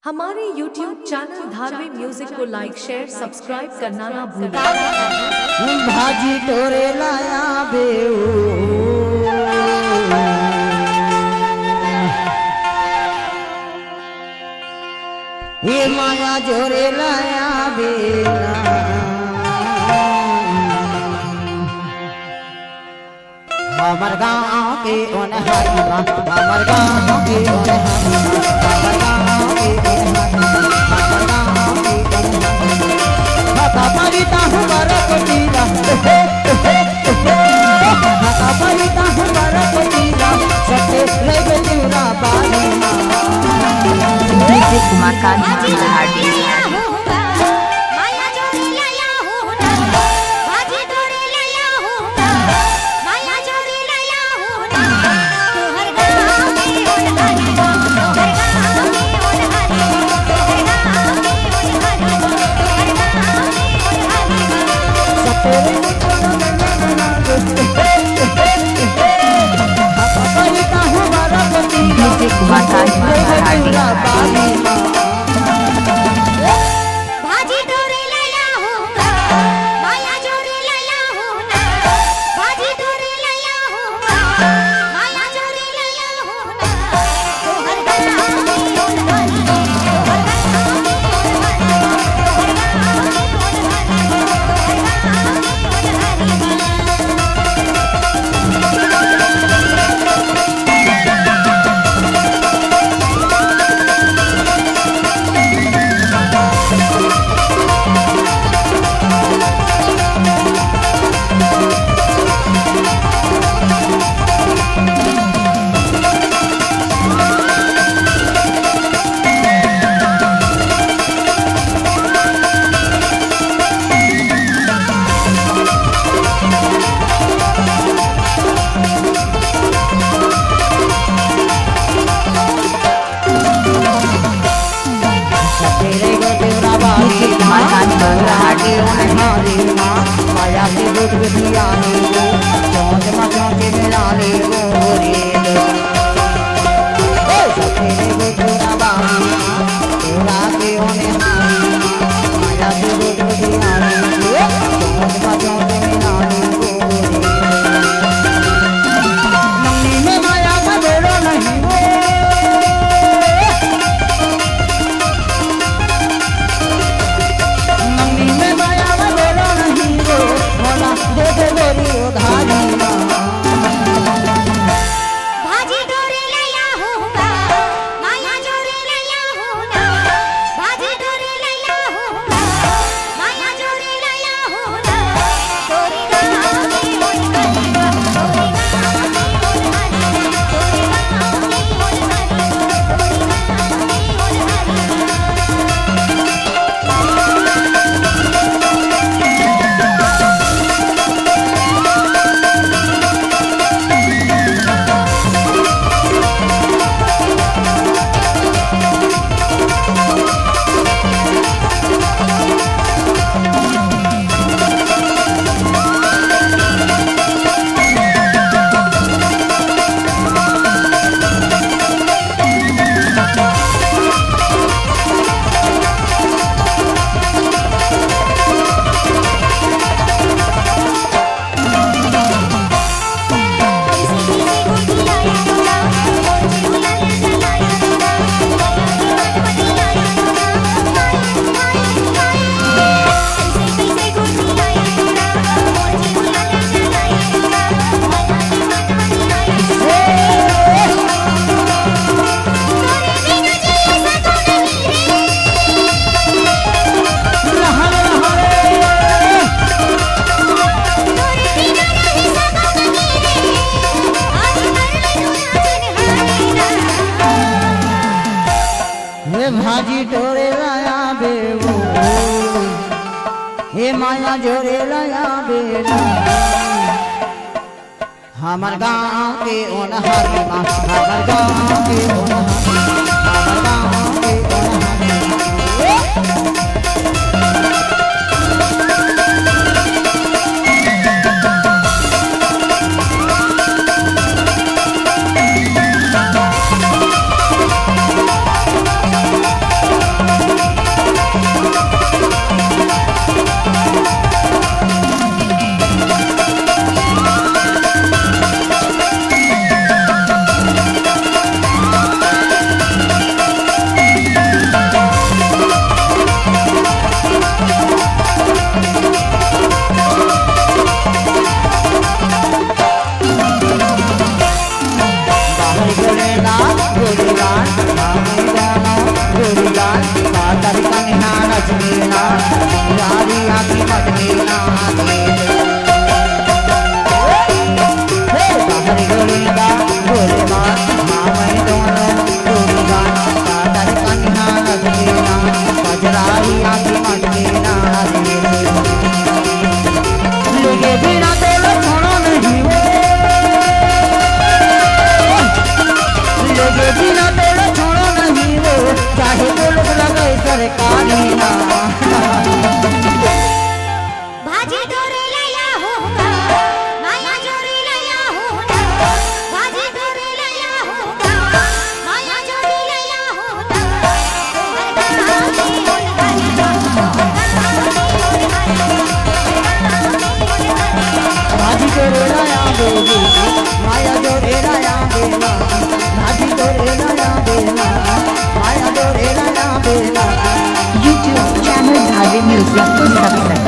हमारे YouTube channel Dharavi music को लाइक share subscribe करना ना भूलें। भाजी टोरे लाया बेऊ ये माया जोरे लाया बेना हमार गाँव के ओन हाईमा हमार गाँव के ओन हाईमा हमार गाँव के ओन हाईमा हमार गाँव के ओन हाईमा माता परिता हमारा कोटीला माता परिता हमारा कोटीला सत्य लगे तेरा बारीमा म्यूजिक मकान हार्डी म्यूजिक मकान हार्डी माया के दूध बिटिया चौंच मचौंच मिला ले वो रे सफेरे गो तेरा बाबी तेरा के ओने माया के दूध बिटिया चौंच मचौंच मिला ले वो नन्नी में माया का बेड़ो नहीं भाजी डोरे लैया होगा माया जोरे लैया होगा भाजी डोरे लैया होगा माया जोरे लैया होगा तोरी गाँव की ओर हरिया तोरी गाँव की ओर हरिया तोरी गाँव की ओर हरिया तोरी गाँव की भाजी टोरे लाया बेवो हे माया जोरे लाया बेला हमार गाँव के ओन हारीमा हमार गाँव के ओन हारीमा हमार गाँव के ओन हारीमा नचलेना यारी आखी मटलेना हरि गोलेगा गोले माँ मैं दोनों गोलेगा तातर कन्या नचलेना बजराई आखी मटलेना लगे बिना तेरे छोड़ो नहीं वो लगे बिना तेरे छोड़ो नहीं वो चाहे वो लोग लगे सरकारी ना भाजी तोरे लैया होगा माया जोड़ी लैया होगा भाजी तोरे लैया होगा माया जोड़ी लैया होगा भाजी तोरे लाया बेबी माया जोड़े लाया बेला भाजी तोरे लाया बेला माया जोड़े लाया बेला YouTube channel Dharvi Music को सब्सक्राइब